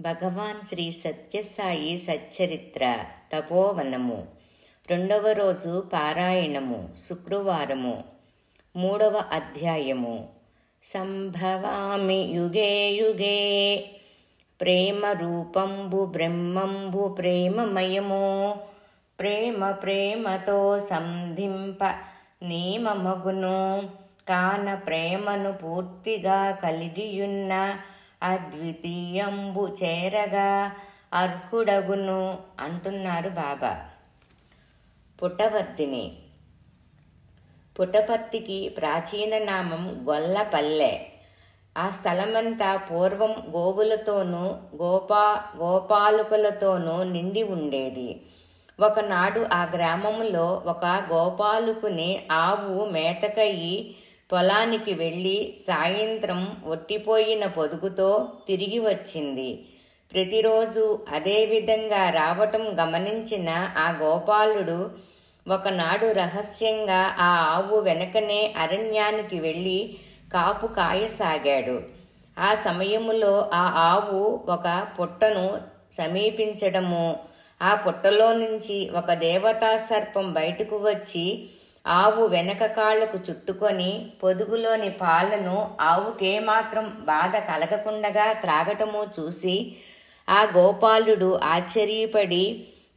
భగవాన్ శ్రీ సత్యసాయి సచ్చరిత్ర తపోవనము 2వ రోజు పారాయణము శుక్రవారము 3వ అధ్యాయము. సంభవామి యుగే యుగే ప్రేమ రూపంబు బ్రహ్మంబు ప్రేమమయము ప్రేమ ప్రేమతో సంధింప నియమమగును కాన ప్రేమను పూర్తిగా కలిగియున్న అద్వితీయంబు చేరగా అర్హుడగును అంటున్నారు బాబా. పుట్టవర్తిని. పుట్టపర్తికి ప్రాచీన నామం గొల్లపల్లె. ఆ స్థలమంతా పూర్వం గోవులతోనూ గోపాలుకులతోనూ నిండి ఉండేది. ఒకనాడు ఆ గ్రామంలో ఒక గోపాలుకుని ఆవు మేతకయ్యి పొలానికి వెళ్ళి సాయంత్రం ఒట్టిపోయిన పొదుగుతో తిరిగి వచ్చింది. ప్రతిరోజు అదేవిధంగా రావటం గమనించిన ఆ గోపాలుడు ఒకనాడు రహస్యంగా ఆ ఆవు వెనకనే అరణ్యానికి వెళ్ళి కాపు కాయసాగాడు. ఆ సమయములో ఆ ఆవు ఒక పుట్టను సమీపించడము, ఆ పుట్టలో నుంచి ఒక దేవతా సర్పం బయటకు వచ్చి ఆవు వెనక కాళ్లకు చుట్టుకొని పొదుగులోని పాలను ఆవుకేమాత్రం బాధ కలగకుండగా త్రాగటము చూసి ఆ గోపాలుడు ఆశ్చర్యపడి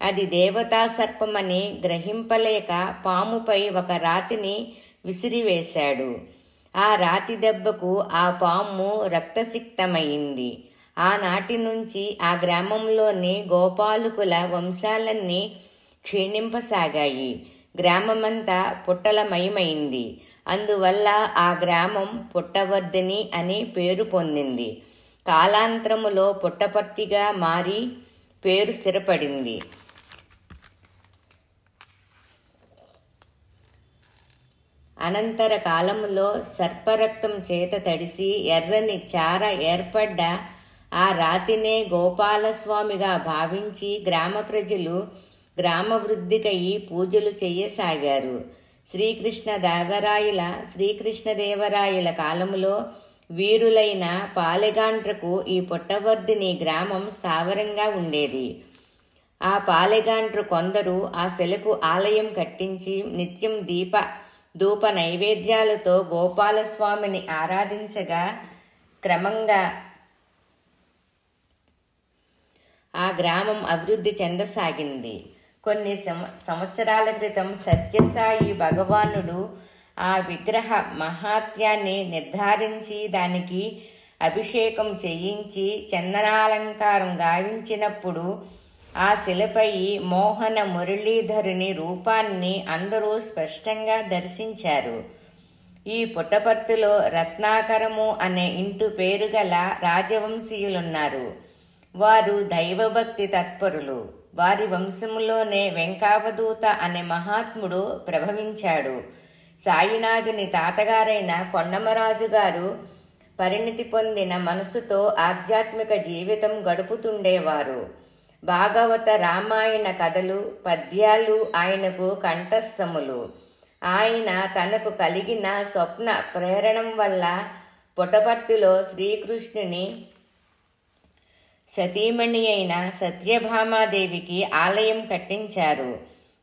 అది దేవతా సర్పమని గ్రహింపలేక పాముపై ఒక రాతిని విసిరివేశాడు. ఆ రాతి దెబ్బకు ఆ పాము రక్తసిక్తమైంది. ఆనాటి నుంచి ఆ గ్రామంలోని గోపాలుకుల వంశాలన్నీ క్షీణింపసాగాయి. గ్రామమంతా పుట్టలమయమైంది. అందువల్ల ఆ గ్రామం పుట్టవర్ధిని అని పేరు పొందింది. కాలాంతరములో పుట్టపర్తిగా మారి పేరు స్థిరపడింది. అనంతర కాలములో సర్పరక్తం చేత తడిసి ఎర్రని చార ఏర్పడ్డ ఆ రాతినే గోపాలస్వామిగా భావించి గ్రామ ప్రజలు గ్రామవృద్ధికయి పూజలు చెయ్యసాగారు. శ్రీకృష్ణదేవరాయల కాలములో వీరులైన పాలెగాండ్రకు ఈ పుట్టవర్ధిని గ్రామం స్థావరంగా ఉండేది. ఆ పాలెగాండ్రు కొందరు ఆ శిలకు ఆలయం కట్టించి నిత్యం ధూప నైవేద్యాలతో గోపాలస్వామిని ఆరాధించగా క్రమంగా ఆ గ్రామం అభివృద్ధి చెందసాగింది. కొన్ని సంవత్సరాల క్రితం సత్యసాయి భగవానుడు ఆ విగ్రహ మహాత్యాన్ని నిర్ధారించి దానికి అభిషేకం చేయించి చందనాలంకారం గావించినప్పుడు ఆ శిలపై మోహన మురళీధరుని రూపాన్ని అందరూ స్పష్టంగా దర్శించారు. ఈ పుట్టపర్తిలో రత్నాకరము అనే ఇంటి పేరు గల రాజవంశీయులున్నారు. వారు దైవభక్తి తత్పరులు. వారి వంశములోనే వెంకావధూత అనే మహాత్ముడు ప్రభవించాడు. సాయినాథుని తాతగారైన కొండమరాజు గారు పరిణితి పొందిన మనసుతో ఆధ్యాత్మిక జీవితం గడుపుతుండేవారు. భాగవత రామాయణ కథలు పద్యాలు ఆయనకు కంఠస్థములు. ఆయన తనకు కలిగిన స్వప్న ప్రేరణం వల్ల పుట్టపర్తిలో శ్రీకృష్ణుని సతీమణి అయిన సత్యభామాదేవికి ఆలయం కట్టించారు.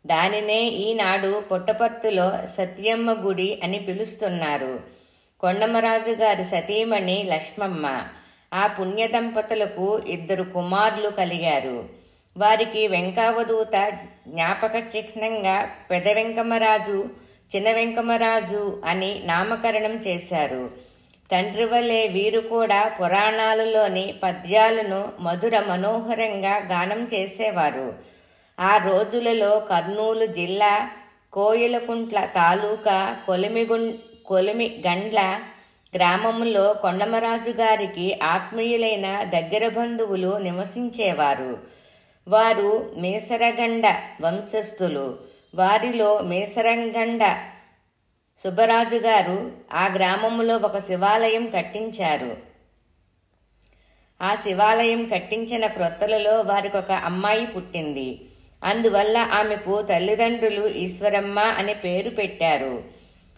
దానినే ఈనాడు పుట్టపర్తిలో సత్యమ్మ గుడి అని పిలుస్తున్నారు. కొండమరాజు గారి సతీమణి లక్ష్మమ్మ. ఆ పుణ్య దంపతులకు 2 కుమారులు కలిగారు. వారికి వెంకావధూత జ్ఞాపక చిహ్నంగా పెద వెంకమరాజు, చిన్న వెంకమరాజు అని నామకరణం చేశారు. తండ్రి వలె వీరు కూడా పురాణాలలోని పద్యాలను మధుర మనోహరంగా గానం చేసేవారు. ఆ రోజులలో కర్నూలు జిల్లా కోయిలకుంట్ల తాలూకా కొలిమిగండ్ల గ్రామంలో కొండమరాజు గారికి ఆత్మీయులైన దగ్గర బంధువులు నివసించేవారు. వారు మేసరగండ వంశస్థులు. వారిలో మేసరంగండ సుబ్బరాజు గారు ఆ గ్రామంలో ఒక శివాలయం కట్టించారు. ఆ శివాలయం కట్టించిన క్రొత్తలలో వారికి ఒక అమ్మాయి పుట్టింది. అందువల్ల ఆమెకు తల్లిదండ్రులు ఈశ్వరమ్మ అనే పేరు పెట్టారు.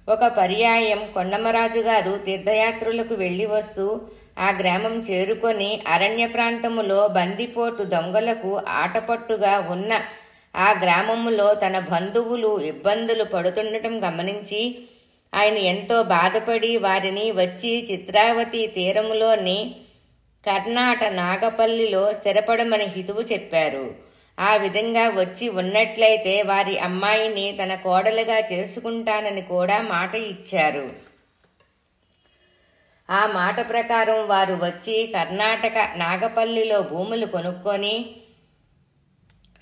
ఒక పర్యాయం కొండమరాజు గారు తీర్థయాత్రలకు వెళ్లి వస్తూ ఆ గ్రామం చేరుకొని అరణ్య ప్రాంతములో బందిపోటు దొంగలకు ఆటపట్టుగా ఉన్న ఆ గ్రామములో తన బంధువులు ఇబ్బందులు పడుతుండటం గమనించి ఆయన ఎంతో బాధపడి వారిని వచ్చి చిత్రావతి తీరములోని కర్ణాట నాగపల్లిలో స్థిరపడమని హితువు చెప్పారు. ఆ విధంగా వచ్చి ఉన్నట్లయితే వారి అమ్మాయిని తన కోడలుగా చేసుకుంటానని కూడా మాట ఇచ్చారు. ఆ మాట ప్రకారం వారు వచ్చి కర్ణాటక నాగపల్లిలో భూములు కొనుక్కొని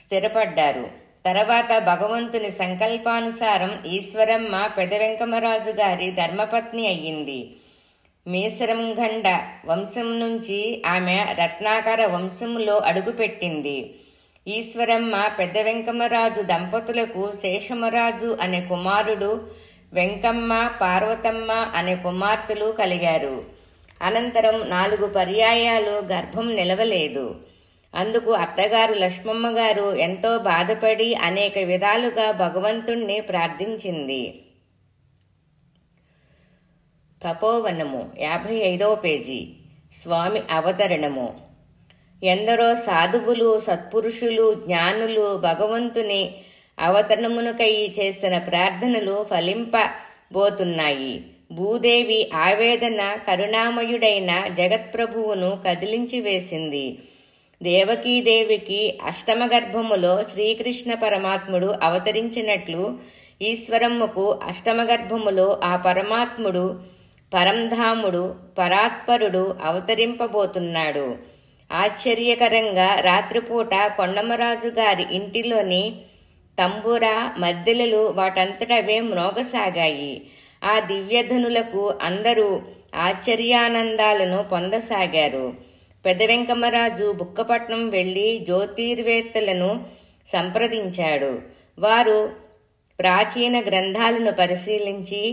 స్థిరపడ్డారు. తర్వాత భగవంతుని సంకల్పానుసారం ఈశ్వరమ్మ పెదవెంకమరాజు గారి ధర్మపత్ని అయ్యింది. మేసరంగండ వంశం నుంచి ఆమె రత్నాకర వంశంలో అడుగుపెట్టింది. ఈశ్వరమ్మ పెద్ద వెంకమరాజు దంపతులకు శేషమరాజు అనే కుమారుడు, వెంకమ్మ పార్వతమ్మ అనే కుమార్తెలు కలిగారు. అనంతరం 4 పర్యాయాలు గర్భం నిలవలేదు. అందుకు అత్తగారు లక్ష్మమ్మ గారు ఎంతో బాధపడి అనేక విధాలుగా భగవంతుణ్ణి ప్రార్థించింది. తపోవనము 55వ పేజీ. స్వామి అవతరణము. ఎందరో సాధువులు, సత్పురుషులు, జ్ఞానులు భగవంతుని అవతరణమునకై చేసిన ప్రార్థనలు ఫలింపబోతున్నాయి. భూదేవి ఆవేదన కరుణామయుడైన జగత్ప్రభువును కదిలించి వేసింది. దేవకీదేవికి అష్టమ గర్భములో శ్రీకృష్ణ పరమాత్ముడు అవతరించినట్లు ఈశ్వరమ్మకు అష్టమ గర్భములో ఆ పరమాత్ముడు, పరంధాముడు, పరాత్పరుడు అవతరింపబోతున్నాడు. ఆశ్చర్యకరంగా రాత్రిపూట కొండమరాజు గారి ఇంటిలోని తంబుర మద్దెలలు వాటంతటవే మ్రోగసాగాయి. ఆ దివ్యధనులకు అందరూ ఆశ్చర్యానందాలను పొందసాగారు. పెదవెంకమరాజు బుక్కపట్నం వెళ్లి జ్యోతిర్వేత్తలను సంప్రదించాడు. వారు ప్రాచీన గ్రంథాలను పరిశీలించి,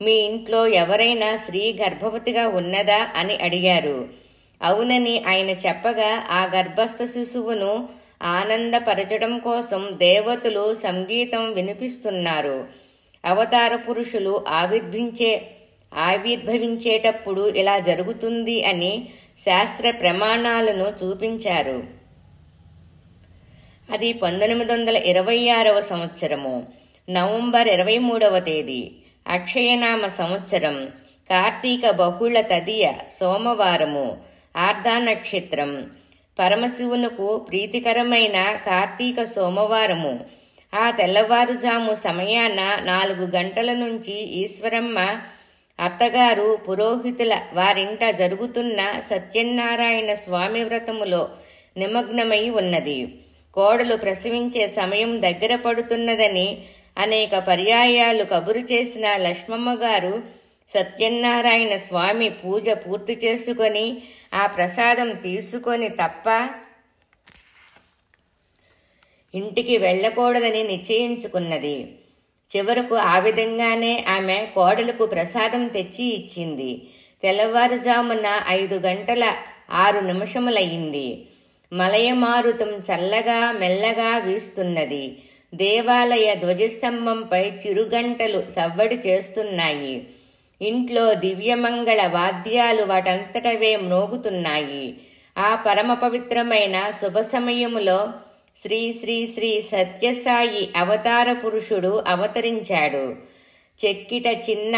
మీ ఇంట్లో ఎవరైనా స్త్రీ గర్భవతిగా ఉన్నదా అని అడిగారు. అవునని ఆయన చెప్పగా ఆ గర్భస్థ శిశువును ఆనందపరచడం కోసం దేవతలు సంగీతం వినిపిస్తున్నారు. అవతార పురుషులు ఆవిర్భవించేటప్పుడు ఇలా జరుగుతుంది అని శాస్త్ర ప్రమాణాలను చూపించారు. అది 1926వ సంవత్సరము నవంబర్ 23వ తేదీ అక్షయనామ సంవత్సరం కార్తీక బహుళ తదియ సోమవారము ఆర్ధ నక్షత్రం. పరమశివునకు ప్రీతికరమైన కార్తీక సోమవారము. ఆ తెల్లవారుజాము సమయాన 4 గంటల నుంచి ఈశ్వరమ్మ అత్తగారు పురోహితుల వారింట జరుగుతున్న సత్యనారాయణ స్వామి వ్రతములో నిమగ్నమై ఉన్నది. కోడలు ప్రసవించే సమయం దగ్గర పడుతున్నదని అనేక పర్యాయాలు కబురు చేసిన లక్ష్మమ్మ గారు సత్యనారాయణ స్వామి పూజ పూర్తి చేసుకొని ఆ ప్రసాదం తీసుకొని తప్ప ఇంటికి వెళ్ళకూడదని నిశ్చయించుకున్నది. చివరకు ఆ విధంగానే ఆమె కోడలకు ప్రసాదం తెచ్చి ఇచ్చింది. తెల్లవారుజామున 5 గంటల 6 నిమిషములయ్యింది. మలయమారుతం చల్లగా మెల్లగా వీస్తున్నది. దేవాలయ ధ్వజస్తంభంపై చిరుగంటలు సవ్వడి చేస్తున్నాయి. ఇంట్లో దివ్యమంగళ వాద్యాలు వాటంతటవే మ్రోగుతున్నాయి. ఆ పరమ పవిత్రమైన శుభ సమయములో శ్రీ శ్రీ శ్రీ సత్యసాయి అవతార పురుషుడు అవతరించాడు. చెక్కిట చిన్న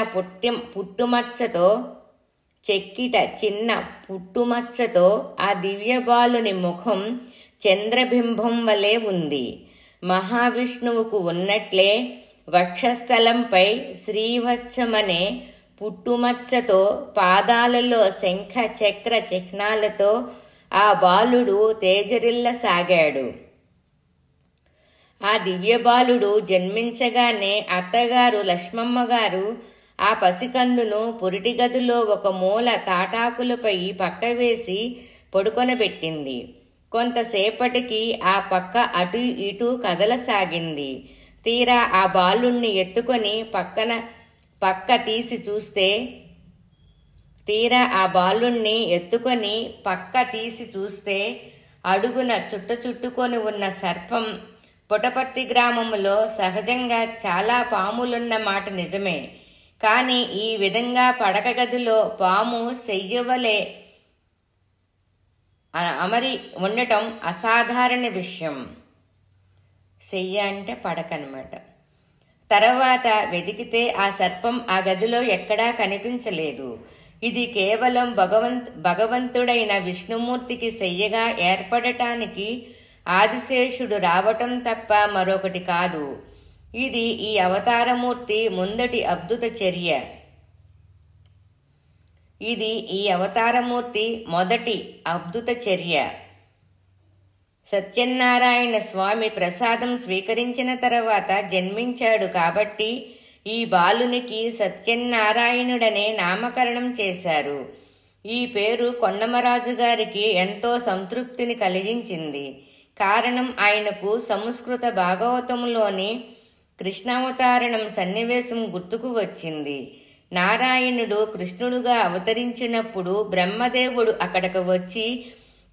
పుట్టుమచ్చతో ఆ దివ్యబాలుని ముఖం చంద్రబింబం వలె ఉంది. మహావిష్ణువుకు ఉన్నట్లే వక్షస్థలంపై శ్రీవత్సమనే పుట్టుమచ్చతో పాదాలలో శంఖ చక్ర చిహ్నాలతో ఆ బాలుడు తేజరిల్లసాగాడు. ఆ దివ్యబాలుడు జన్మించగానే అత్తగారు లక్ష్మమ్మ గారు ఆ పసికందును పురిటి గదిలో ఒక మూల తాటాకులపై పక్కవేసి పడుకొనబెట్టింది. కొంతసేపటికి ఆ పక్క అటు ఇటు కదలసాగింది. తీరా ఆ బాలుణ్ణి ఎత్తుకొని పక్క తీసి చూస్తే అడుగున చుట్టుకొని ఉన్న సర్పం. పుటపర్తి గ్రామములో సహజంగా చాలా పాములున్న మాట నిజమే. కాని ఈ విధంగా పడక గదిలో పాము సెయ్యవలే అమరి ఉండటం అసాధారణ విషయం. శయ్య అంటే పడకనమాట. తర్వాత వెతికితే ఆ సర్పం ఆ గదిలో ఎక్కడా కనిపించలేదు. ఇది కేవలం భగవంతుడైన విష్ణుమూర్తికి శయ్యగా ఏర్పడటానికి ఆదిశేషుడు రావటం తప్ప మరొకటి కాదు. ఇది ఈ అవతారమూర్తి ముందటి అద్భుత చర్య. ఇది ఈ అవతారమూర్తి మొదటి అద్భుత చర్య. సత్యనారాయణ స్వామి ప్రసాదం స్వీకరించిన తర్వాత జన్మించాడు కాబట్టి ఈ బాలునికి సత్యనారాయణుడనే నామకరణం చేశారు. ఈ పేరు కొండమరాజు గారికి ఎంతో సంతృప్తిని కలిగించింది. కారణం ఆయనకు సంస్కృత భాగవతంలోని కృష్ణావతారణం సన్నివేశం గుర్తుకు వచ్చింది. నారాయణుడు కృష్ణుడుగా అవతరించినప్పుడు బ్రహ్మదేవుడు అక్కడకు వచ్చి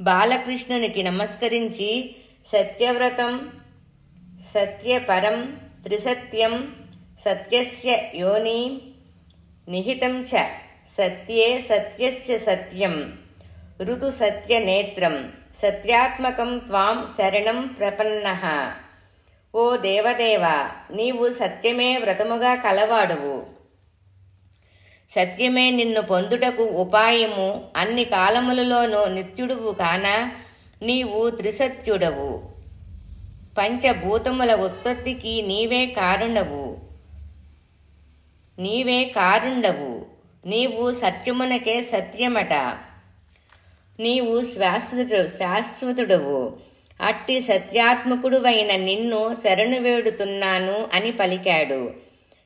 బాలకృష్ణునికి నమస్కరించి సత్యవ్రతం సత్యపరం త్రిసత్యం సత్యస్య యోని నిహితం చ సత్యే సత్యస్య సత్యం ఋతు సత్యనేత్రం సత్యాత్మకం త్వాం శరణం ప్రపన్నః. ఓ దేవదేవ, నీవు సత్యమే వ్రతముగా కలవాడువు. సత్యమే నిన్ను పొందుటకు ఉపాయము. అన్ని కాలములలోనూ నిత్యుడువు కాన నీవు త్రిసత్యుడవు. పంచభూతముల ఉత్పత్తికి నీవే కారుండవు. నీవు సత్యమునకే సత్యమట. నీవు శాశ్వతుడవు. అట్టి సత్యాత్మకుడువైన నిన్ను శరణు వేడుతున్నాను అని పలికాడు.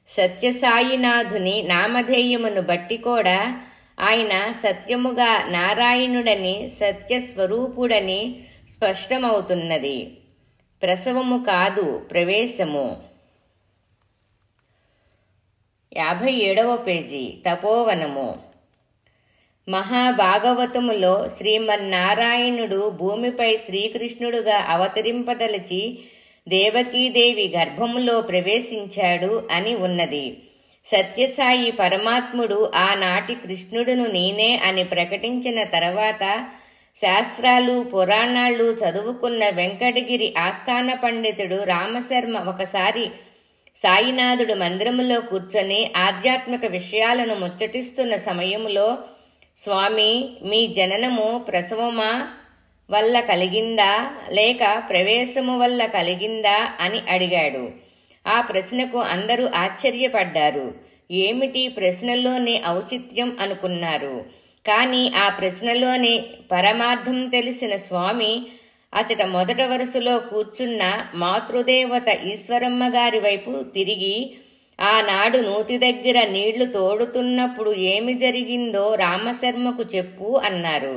సత్యసాయినాథుని నామధేయమును బట్టి కూడా ఆయన సత్యముగా నారాయణుడని సత్యస్వరూపుడని స్పష్టమవుతున్నది. ప్రసవము కాదు, ప్రవేశము. 57వ పేజీ. తపోవనము. మహాభాగవతములో శ్రీమన్నారాయణుడు భూమిపై శ్రీకృష్ణుడుగా అవతరింపదలచి దేవకీదేవి గర్భములో ప్రవేశించాడు అని ఉన్నది. సత్యసాయి పరమాత్ముడు ఆనాటి కృష్ణుడును నేనే అని ప్రకటించిన తర్వాత శాస్త్రాలు పురాణాలు చదువుకున్న వెంకటగిరి ఆస్థాన పండితుడు రామశర్మ ఒకసారి సాయినాథుడు మందిరములో కూర్చొని ఆధ్యాత్మిక విషయాలను ముచ్చటిస్తున్న సమయములో, స్వామి, మీ జననము ప్రసవమా వల్ల కలిగిందా లేక ప్రవేశము వల్ల కలిగిందా అని అడిగాడు. ఆ ప్రశ్నకు అందరూ ఆశ్చర్యపడ్డారు. ఏమిటి ప్రశ్నలోని ఔచిత్యం అనుకున్నారు. కానీ ఆ ప్రశ్నలోని పరమార్థం తెలిసిన స్వామి అచట మొదట వరుసలో కూర్చున్న మాతృదేవత ఈశ్వరమ్మ గారి వైపు తిరిగి, ఆనాడు నూతి దగ్గర నీళ్లు తోడుతున్నప్పుడు ఏమి జరిగిందో రామశర్మకు చెప్పు అన్నారు.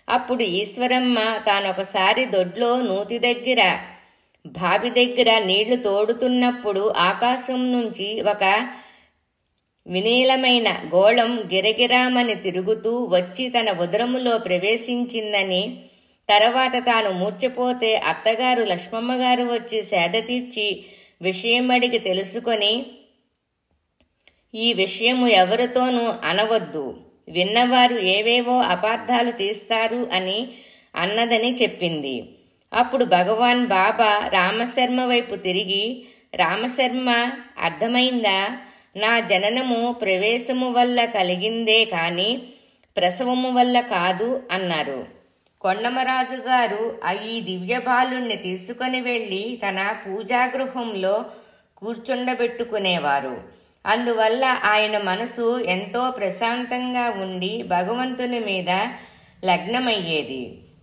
అప్పుడు ఈశ్వరమ్మ తానొకసారి దొడ్లో నూతి దగ్గర బావి దగ్గర నీళ్లు తోడుతున్నప్పుడు ఆకాశం నుంచి ఒక వినీలమైన గోళం గిరగిరామని తిరుగుతూ వచ్చి తన ఉదరములో ప్రవేశించిందని, తర్వాత తాను మూర్ఛపోతే అత్తగారు లక్ష్మమ్మగారు వచ్చి సేద తీర్చి విషయమడిగి తెలుసుకొని, ఈ విషయము ఎవరితోనూ అనవద్దు, విన్నవారు ఏవేవో అపార్థాలు తీస్తారు అని అన్నదని చెప్పింది. అప్పుడు భగవాన్ బాబా రామశర్మ వైపు తిరిగి, రామశర్మ, అర్థమైందా? నా జననము ప్రవేశము వల్ల కలిగిందే కాని ప్రసవము వల్ల కాదు అన్నారు. కొండమరాజు గారు ఈ దివ్యబాలుణ్ణి తీసుకొని వెళ్ళి తన పూజాగృహంలో కూర్చుండబెట్టుకునేవారు. అందువల్ల ఆయన మనసు ఎంతో ప్రశాంతంగా ఉండి భగవంతుని మీద లగ్నమయ్యేది.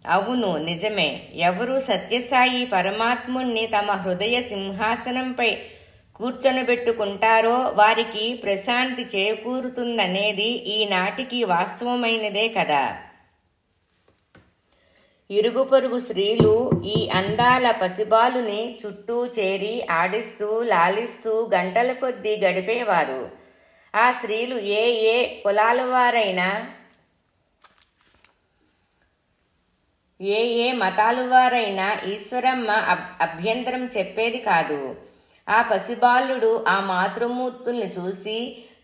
అవును, నిజమే. ఎవరు సత్యసాయి పరమాత్ముణ్ణి తమ హృదయ సింహాసనంపై కూర్చొనబెట్టుకుంటారో వారికి ప్రశాంతి చేకూరుతుందనేది ఈనాటికి వాస్తవమైనదే కదా. ఇరుగు పొరుగు స్త్రీలు ఈ అందాల పసిబాలుని చుట్టూ చేరి ఆడిస్తూ లాలిస్తూ గంటల కొద్దీ గడిపేవారు. ఆ స్త్రీలు ఏ కులాల వారైనా ఏ మతాలు వారైనా ఈశ్వరమ్మ అభ్యంతరం చెప్పేది కాదు. ఆ పసిబాలుడు ఆ మాతృమూర్తుల్ని చూసి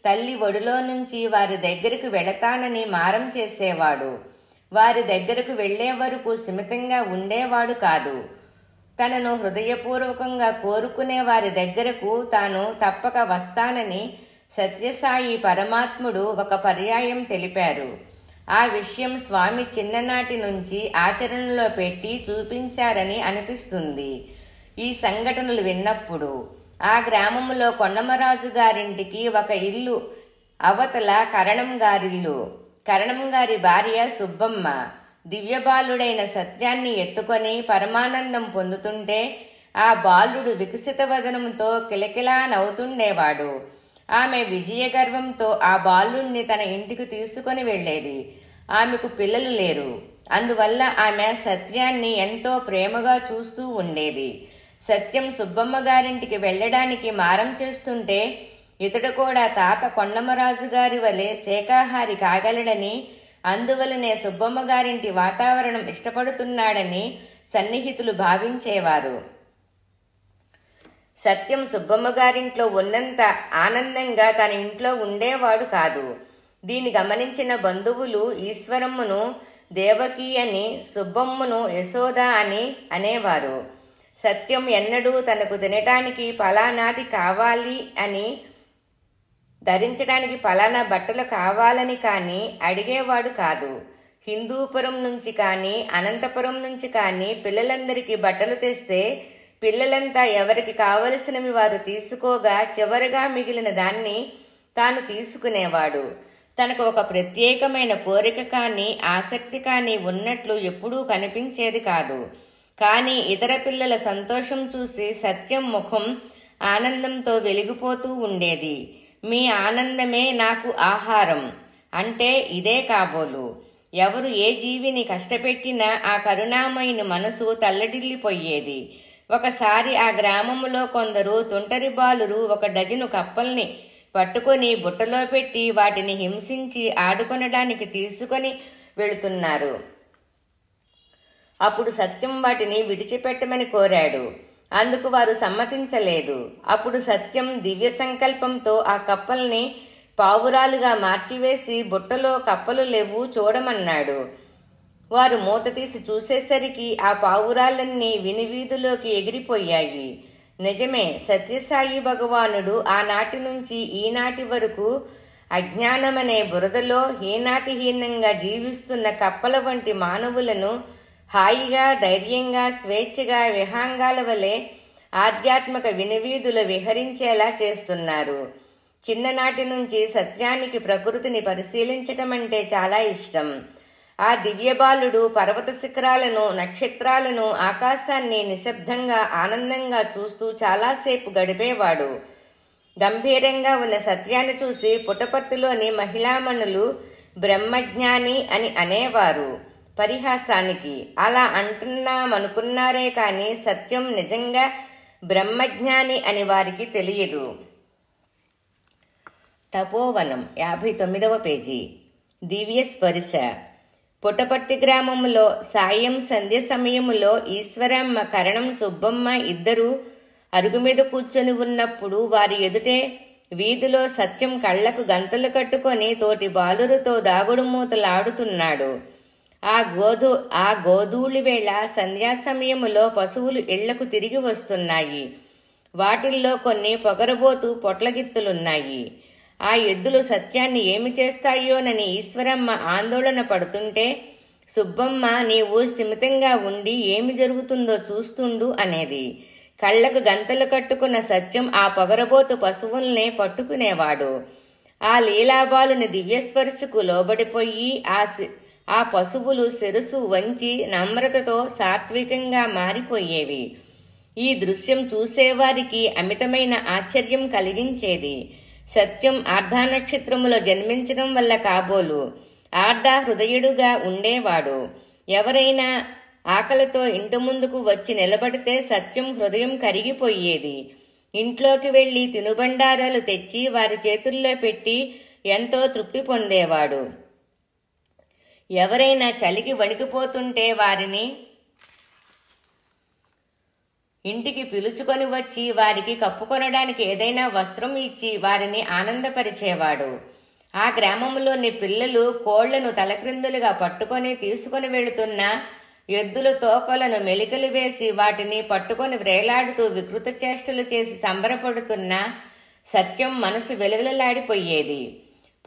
తల్లి ఒడిలో నుంచి వారి దగ్గరికి వెళతానని మారం చేసేవాడు. వారి దగ్గరకు వెళ్లే వరకు సుమితంగా ఉండేవాడు కాదు. తనను హృదయపూర్వకంగా కోరుకునే వారి దగ్గరకు తాను తప్పక వస్తానని సత్యసాయి పరమాత్ముడు ఒక పర్యాయం తెలిపారు. ఆ విషయం స్వామి చిన్ననాటి నుంచి ఆచరణలో పెట్టి చూపించారని అనిపిస్తుంది. ఈ సంఘటనలు విన్నప్పుడు ఆ గ్రామంలో కొండమరాజు గారింటికి ఒక ఇల్లు అవతల కరణం గారిల్లు. కరణం గారి భార్య సుబ్బమ్మ దివ్యబాలుడైన సత్యాన్ని ఎత్తుకొని పరమానందం పొందుతుంటే ఆ బాలుడు వికసిత వదనంతో కిలకిలా నవ్వుతుండేవాడు. ఆమె విజయగర్వంతో ఆ బాలుణ్ణి తన ఇంటికి తీసుకొని వెళ్లేది. ఆమెకు పిల్లలు లేరు. అందువల్ల ఆమె సత్యాన్ని ఎంతో ప్రేమగా చూస్తూ ఉండేది. సత్యం సుబ్బమ్మ గారింటికి వెళ్లడానికి మారం చేస్తుంటే ఇతడు కూడా తాత కొండమరాజు గారి వలె శాకాహారి కాగలడని, అందువలనే సుబ్బమ్మ గారింటి వాతావరణం ఇష్టపడుతున్నాడని సన్నిహితులు భావించేవారు. సత్యం సుబ్బమ్మ గారింట్లో ఉన్నంత ఆనందంగా తన ఇంట్లో ఉండేవాడు కాదు. దీన్ని గమనించిన బంధువులు ఈశ్వరమ్మను దేవకి అని, సుబ్బమ్మను యశోద అని అనేవారు. సత్యం ఎన్నడూ తనకు తినటానికి ఫలానాది కావాలి అని, ధరించడానికి ఫలానా బట్టలు కావాలని కానీ అడిగేవాడు కాదు. హిందూపురం నుంచి కానీ అనంతపురం నుంచి కానీ పిల్లలందరికీ బట్టలు తెస్తే పిల్లలంతా ఎవరికి కావలసినవి వారు తీసుకోగా చివరగా మిగిలిన దాన్ని తాను తీసుకునేవాడు. తనకు ఒక ప్రత్యేకమైన కోరిక కానీ ఆసక్తి కానీ ఉన్నట్లు ఎప్పుడూ కనిపించేది కాదు. కానీ ఇతర పిల్లల సంతోషం చూసి సత్యం ముఖం ఆనందంతో వెలిగిపోతూ ఉండేది. మీ ఆనందమే నాకు ఆహారం అంటే ఇదే కాబోలు. ఎవరు ఏ జీవిని కష్టపెట్టినా ఆ కరుణామయుని మనసు తల్లడిల్లిపోయేది. ఒకసారి ఆ గ్రామంలో కొందరు తుంటరి బాలురు 1 డజను కప్పల్ని పట్టుకొని బుట్టలో పెట్టి వాటిని హింసించి ఆడుకొనడానికి తీసుకొని వెళుతున్నారు. అప్పుడు సత్యం వాటిని విడిచిపెట్టమని కోరాడు. అందుకు వారు సమ్మతించలేదు. అప్పుడు సత్యం దివ్య సంకల్పంతో ఆ కప్పల్ని పావురాలుగా మార్చివేసి బుట్టలో కప్పలు లేవు చూడమన్నాడు. వారు మూత తీసి చూసేసరికి ఆ పావురాలన్నీ వినివీధిలోకి ఎగిరిపోయాయి. నిజమే, సత్యసాయి భగవానుడు ఆనాటి నుంచి ఈనాటి వరకు అజ్ఞానమనే బురదలో హీనాతిహీనంగా జీవిస్తున్న కప్పల వంటి మానవులను హాయిగా, ధైర్యంగా, స్వేచ్ఛగా విహంగాల వలె ఆధ్యాత్మిక వినివీధులు విహరించేలా చేస్తున్నారు. చిన్ననాటి నుంచి సత్యానికి ప్రకృతిని పరిశీలించటం అంటే చాలా ఇష్టం. ఆ దివ్యబాలుడు పర్వత శిఖరాలను, నక్షత్రాలను, ఆకాశాన్ని నిశ్శబ్దంగా ఆనందంగా చూస్తూ చాలాసేపు గడిపేవాడు. గంభీరంగా ఉన్న సత్యాన్ని చూసి పుట్టపర్తిలోని మహిళామణులు బ్రహ్మజ్ఞాని అని అనేవారు పరిహాసానికి. అలా అంటున్నామనుకున్నారే కానీ సత్యం నిజంగా బ్రహ్మజ్ఞాని అని వారికి తెలియదు. తపోవనం 59వ పేజీ. దివ్య స్పర్శ. పుట్టపర్తి గ్రామంలో సాయం సంధ్య సమయములో ఈశ్వరమ్మ, కరణం సుబ్బమ్మ ఇద్దరూ అరుగు మీద కూర్చొని ఉన్నప్పుడు వారి ఎదుటే వీధిలో సత్యం కళ్లకు గంతలు కట్టుకొని తోటి బాలురుతో దాగుడు మూతలాడుతున్నాడు. ఆ గోధూళి వేళ సంధ్యా సమయములో పశువులు ఇళ్లకు తిరిగి వస్తున్నాయి. వాటిల్లో కొన్ని పొగరబోతూ పొట్లగిత్తులున్నాయి. ఆ ఎద్దులు సత్యాన్ని ఏమి చేస్తాయోనని ఈశ్వరమ్మ ఆందోళన పడుతుంటే సుబ్బమ్మ, నీవు స్థిమితంగా ఉండి ఏమి జరుగుతుందో చూస్తుండు అనేది. కళ్లకు గంతలు కట్టుకున్న సత్యం ఆ పొగరబోతు పశువుల్నే పట్టుకునేవాడు. ఆ లీలాబాలుని దివ్యస్పర్శకు లోబడిపోయి ఆ పశువులు శిరసు వంచి నమ్రతతో సాత్వికంగా మారిపోయేవి. ఈ దృశ్యం చూసేవారికి అమితమైన ఆశ్చర్యం కలిగించేది. సత్యం ఆర్ధా నక్షత్రములో జన్మించడం వల్ల కాబోలు ఆర్ధా హృదయుడుగా ఉండేవాడు. ఎవరైనా ఆకలితో ఇంటి ముందుకు వచ్చి నిలబడితే సత్యం హృదయం కరిగిపోయేది. ఇంట్లోకి వెళ్లి తినుబండారాలు తెచ్చి వారి చేతుల్లో పెట్టి ఎంతో తృప్తి పొందేవాడు. ఎవరైనా చలికి వణికిపోతుంటే వారిని ఇంటికి పిలుచుకొని వచ్చి వారికి కప్పుకొనడానికి ఏదైనా వస్త్రం ఇచ్చి వారిని ఆనందపరిచేవాడు. ఆ గ్రామంలోని పిల్లలు కోళ్లను తలక్రిందులుగా పట్టుకొని తీసుకుని వెళుతున్న ఎద్దుల తోకలను మెలికలు వేసి వాటిని పట్టుకొని వ్రేలాడుతూ వికృత చేష్టలు చేసి సంబరపడుతున్న సత్యం మనసు వెలువెలలాడిపోయేది.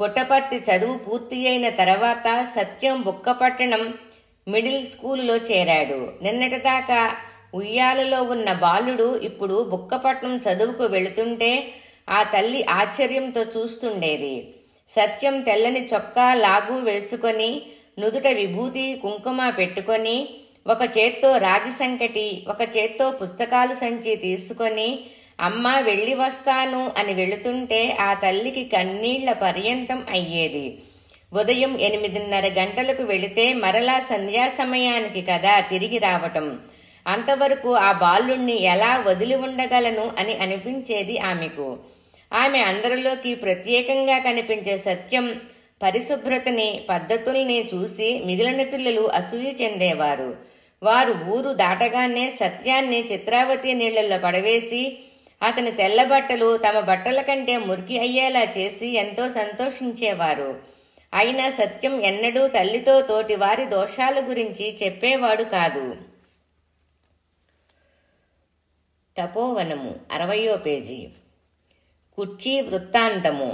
పుట్టపర్తి చదువు పూర్తి అయిన తర్వాత సత్యం బుక్కపట్టణం మిడిల్ స్కూలులో చేరాడు. నిన్నటిదాకా ఉయ్యాలలో ఉన్న బాలుడు ఇప్పుడు బుక్కపట్నం చదువుకు వెళుతుంటే ఆ తల్లి ఆశ్చర్యంతో చూస్తుండేది. సత్యం తెల్లని చొక్కా లాగు వేసుకొని నుదుట విభూతి కుంకుమ పెట్టుకొని ఒక చేత్తో రాగి సంకటి ఒక చేత్తో పుస్తకాలు సంచి తీసుకొని అమ్మ వెళ్ళి వస్తాను అని వెళుతుంటే ఆ తల్లికి కన్నీళ్ల పర్యంతం అయ్యేది. ఉదయం 8:30 గంటలకు వెళితే మరలా సంధ్యా సమయానికి కదా తిరిగి రావటం. అంతవరకు ఆ బాలుణ్ణి ఎలా వదిలి ఉండగలను అని అనిపించేది ఆమెకు. ఆమె అందరిలోకి ప్రత్యేకంగా కనిపించే సత్యం పరిశుభ్రతని పద్ధతుల్ని చూసి మిగిలిన పిల్లలు అసూయ చెందేవారు. వారు ఊరు దాటగానే సత్యాన్ని చిత్రావతి నీళ్లలో పడవేసి అతని తెల్ల బట్టలు తమ బట్టల కంటే మురికి అయ్యేలా చేసి ఎంతో సంతోషించేవారు. అయినా సత్యం ఎన్నడూ తల్లితో తోటి వారి దోషాల గురించి చెప్పేవాడు కాదు. తపోవనము 60వ పేజీ. కుర్చీ వృత్తాంతము.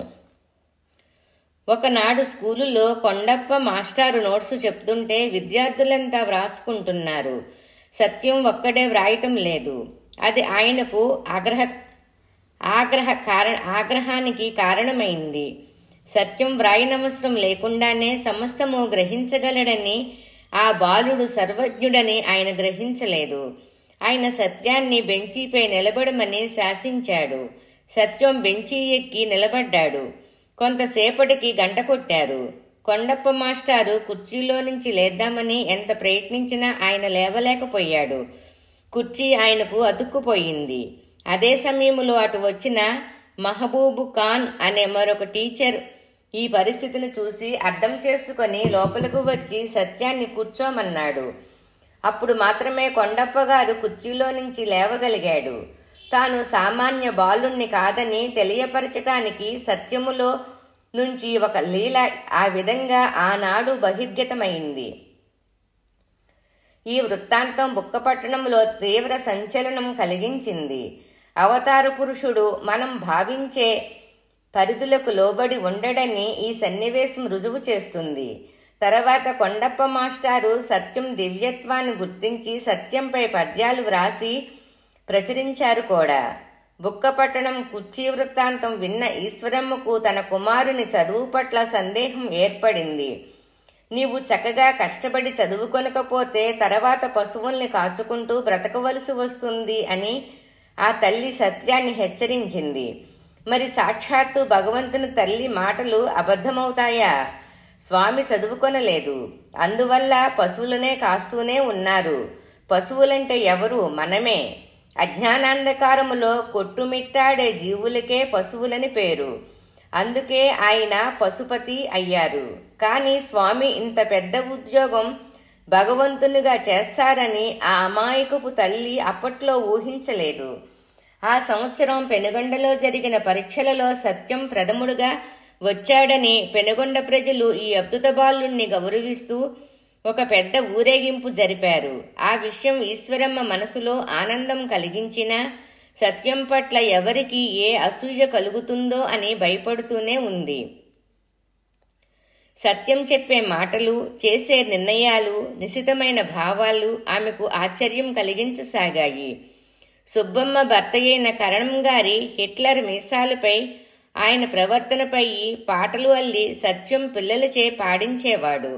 ఒకనాడు స్కూలులో కొండప్ప మాస్టారు నోట్సు చెప్తుంటే విద్యార్థులంతా వ్రాసుకుంటున్నారు. సత్యం ఒక్కడే వ్రాయటం లేదు. అది ఆయనకు ఆగ్రహానికి కారణమైంది. సత్యం వ్రాయనవసరం లేకుండానే సమస్తము గ్రహించగలడని, ఆ బాలుడు సర్వజ్ఞుడని ఆయన గ్రహించలేదు. ఆయన సత్యాన్ని బెంచీపై నిలబడమని శాసించాడు. సత్యం బెంచీ ఎక్కి నిలబడ్డాడు. కొంతసేపటికి గంట కొట్టారు. కొండప్ప మాస్టారు కుర్చీలో నుంచి లేద్దామని ఎంత ప్రయత్నించినా ఆయన లేవలేకపోయాడు. కుర్చీ ఆయనకు అతుక్కుపోయింది. అదే సమయంలో అటు వచ్చిన మహబూబు ఖాన్ అనే మరొక టీచర్ ఈ పరిస్థితిని చూసి అర్థం చేసుకొని లోపలకు వచ్చి సత్యాన్ని కూర్చోమన్నాడు. అప్పుడు మాత్రమే కొండప్ప గారు కుర్చీలో నుంచి లేవగలిగాడు. తాను సామాన్య బాలుణ్ణి కాదని తెలియపరచటానికి సత్యములో నుంచి ఒక లీల ఆ విధంగా ఆనాడు బహిర్గతమైంది. ఈ వృత్తాంతం బుక్కపట్టణంలో తీవ్ర సంచలనం కలిగించింది. అవతార పురుషుడు మనం భావించే పరిధులకు లోబడి ఉండడని ఈ సన్నివేశం రుజువు చేస్తుంది. తర్వాత కొండప్ప మాస్టారు సత్యం దివ్యత్వాన్ని గుర్తించి సత్యంపై పద్యాలు వ్రాసి ప్రచురించారు కూడా. బుక్కపట్టణం కుర్చీ వృత్తాంతం విన్న ఈశ్వరమ్మకు తన కుమారుని చదువు పట్ల సందేహం ఏర్పడింది. నీవు చక్కగా కష్టపడి చదువుకొనకపోతే తర్వాత పశువుల్ని కాచుకుంటూ బ్రతకవలసి వస్తుంది అని ఆ తల్లి సత్యాన్ని హెచ్చరించింది. మరి సాక్షాత్తు భగవంతుని తల్లి మాటలు అబద్ధమవుతాయా? స్వామి చదువుకొనలేదు, అందువల్ల పశువులనే కాస్తూనే ఉన్నారు. పశువులంటే ఎవరు? మనమే. అజ్ఞానాంధకారములో కొట్టుమిట్టాడే జీవులకే పశువులని పేరు. అందుకే ఆయన పశుపతి అయ్యారు. కానీ స్వామి ఇంత పెద్ద ఉద్యోగం భగవంతునిగా చేస్తారని ఆ అమాయకపు తల్లి అప్పట్లో ఊహించలేదు. ఆ సంవత్సరం పెనుగొండలో జరిగిన పరీక్షలలో సత్యం ప్రథముడుగా వచ్చాడని పెనుగొండ ప్రజలు ఈ అద్భుత బాలుణ్ణి గౌరవిస్తూ ఒక పెద్ద ఊరేగింపు జరిపారు. ఆ విషయం ఈశ్వరమ్మ మనసులో ఆనందం కలిగించినా సత్యం పట్ల ఎవరికి ఏ అసూయ కలుగుతుందో అని భయపడుతూనే ఉంది. సత్యం చెప్పే మాటలు, చేసే నిర్ణయాలు, నిశితమైన భావాలు ఆమెకు ఆశ్చర్యం కలిగించసాగాయి. సుబ్బమ్మ భర్త అయిన కరణం గారి హిట్లర్ మీసాలపై, ఆయన ప్రవర్తనపై పాటలు అల్లి సత్యం పిల్లలచే పాడించేవాడు.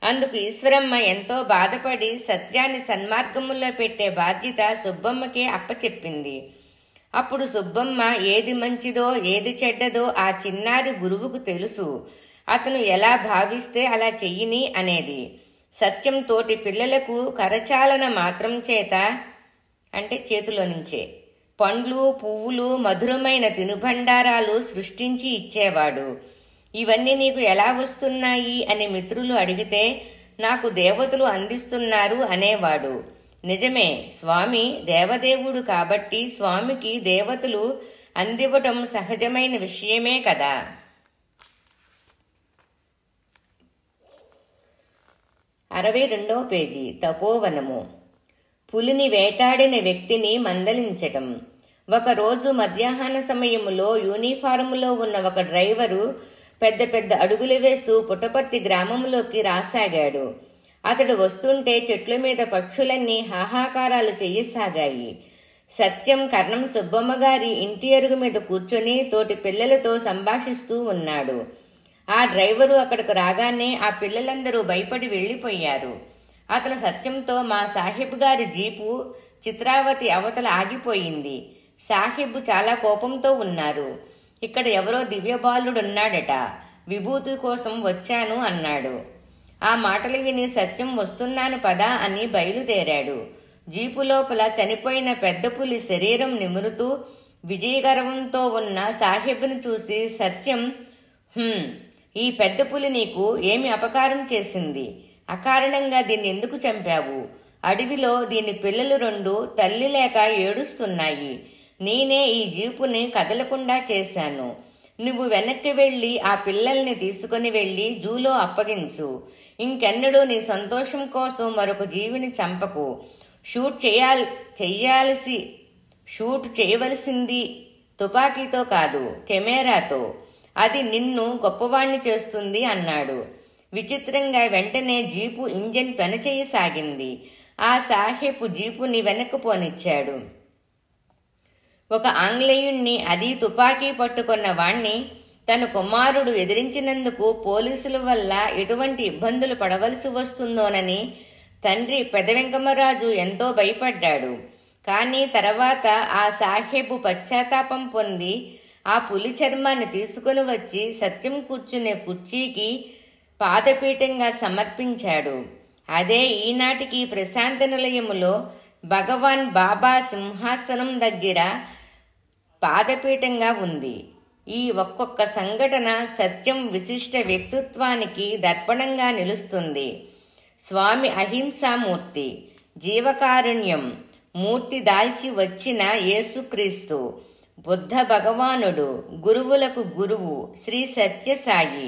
అందుకు ఈశ్వరమ్మ ఎంతో బాధపడి సత్యాన్ని సన్మార్గములో పెట్టే బాధ్యత సుబ్బమ్మకే అప్పచెప్పింది. అప్పుడు సుబ్బమ్మ ఏది మంచిదో ఏది చెడ్డదో ఆ చిన్నారి గురువుకు తెలుసు, అతను ఎలా భావిస్తే అలా చెయ్యిని అనేది. సత్యం తోటి పిల్లలకు కరచాలన మాత్రం చేత, అంటే చేతిలో నుంచే, పండ్లు పువ్వులు మధురమైన తినుబండారాలు సృష్టించి ఇచ్చేవాడు. ఇవన్నీ నీకు ఎలా వస్తున్నాయి అని మిత్రులు అడిగితే నాకు దేవతలు అందిస్తున్నారు అనేవాడు. నిజమే, స్వామి దేవదేవుడు కాబట్టి స్వామికి దేవతలు అందివ్వటం సహజమైన విషయమే కదా. 62వ పేజీ. తపోవనము. పులిని వేటాడిన వ్యక్తిని మందలించటం. ఒకరోజు మధ్యాహ్న సమయములో యూనిఫారములో ఉన్న ఒక డ్రైవరు పెద్ద పెద్ద అడుగులు వేస్తూ పుట్టపర్తి గ్రామంలోకి రాసాగాడు. అతడు వస్తుంటే చెట్ల మీద పక్షులన్నీ హాహాకారాలు చెయ్యసాగాయి. సత్యం కర్ణం సుబ్బమ్మ గారి ఇంటి అరుగు మీద కూర్చొని తోటి పిల్లలతో సంభాషిస్తూ ఉన్నాడు. ఆ డ్రైవరు అక్కడికి రాగానే ఆ పిల్లలందరూ భయపడి వెళ్లిపోయారు. అతను సత్యంతో, మా సాహెబ్ గారి జీపు చిత్రావతి అవతల ఆగిపోయింది. సాహెబ్ చాలా కోపంతో ఉన్నారు. ఇక్కడ ఎవరో దివ్యబాలుడున్నాడట, విభూతి కోసం వచ్చాను అన్నాడు. ఆ మాటలు విని సత్యం వస్తున్నాను పదా అని బయలుదేరాడు. జీపు లోపల చనిపోయిన పెద్ద పులి శరీరం నిమురుతూ విజయగర్వంతో ఉన్న సాహెబ్ను చూసి సత్యం, ఈ పెద్ద పులి నీకు ఏమి అపకారం చేసింది? అకారణంగా దీన్ని ఎందుకు చంపావు? అడవిలో దీని పిల్లలు 2 తల్లి లేక ఏడుస్తున్నాయి. నేనే ఈ జీపుని కదలకుండా చేశాను. నువ్వు వెనక్కి వెళ్లి ఆ పిల్లల్ని తీసుకుని వెళ్లి జూలో అప్పగించు. ఇంకెన్నడూ నీ సంతోషం కోసం మరొక జీవిని చంపకు. షూట్ చేయవలసింది తుపాకీతో కాదు, కెమెరాతో. అది నిన్ను గొప్పవాణ్ణి చేస్తుంది అన్నాడు. విచిత్రంగా వెంటనే జీపు ఇంజన్ పనిచేయసాగింది. ఆ సాహెబ్ జీపుని వెనక్కు పోనిచ్చాడు. ఒక ఆంగ్లేయుణ్ణి, అది తుపాకీ పట్టుకున్న వాణ్ణి తన కుమారుడు ఎదిరించినందుకు పోలీసుల వల్ల ఎటువంటి ఇబ్బందులు పడవలసి వస్తుందోనని తండ్రి పెదవెంకమరాజు ఎంతో భయపడ్డాడు. కానీ తర్వాత ఆ సాహెబు పశ్చాత్తాపం పొంది ఆ పులి చర్మాన్ని తీసుకుని వచ్చి సత్యం కూర్చునే కుర్చీకి పాదపీఠంగా సమర్పించాడు. అదే ఈనాటికి ప్రశాంత నిలయములో భగవాన్ బాబా సింహాసనం దగ్గర పాదపీఠంగా ఉంది. ఈ ఒక్కొక్క సంఘటన సత్యం విశిష్ట వ్యక్తిత్వానికి దర్పణంగా నిలుస్తుంది. స్వామి అహింసామూర్తి, జీవకారుణ్యం మూర్తి దాల్చి వచ్చిన యేసుక్రీస్తు, బుద్ధ భగవానుడు, గురువులకు గురువు శ్రీ సత్యసాయి.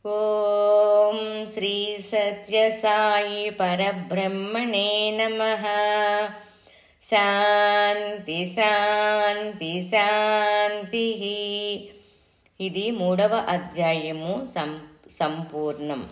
ఓం శ్రీ సత్యసాయి పరబ్రహ్మణే నమః. శాంతి శాంతి శాంతి. ఇది 3వ అధ్యాయము సంపూర్ణం.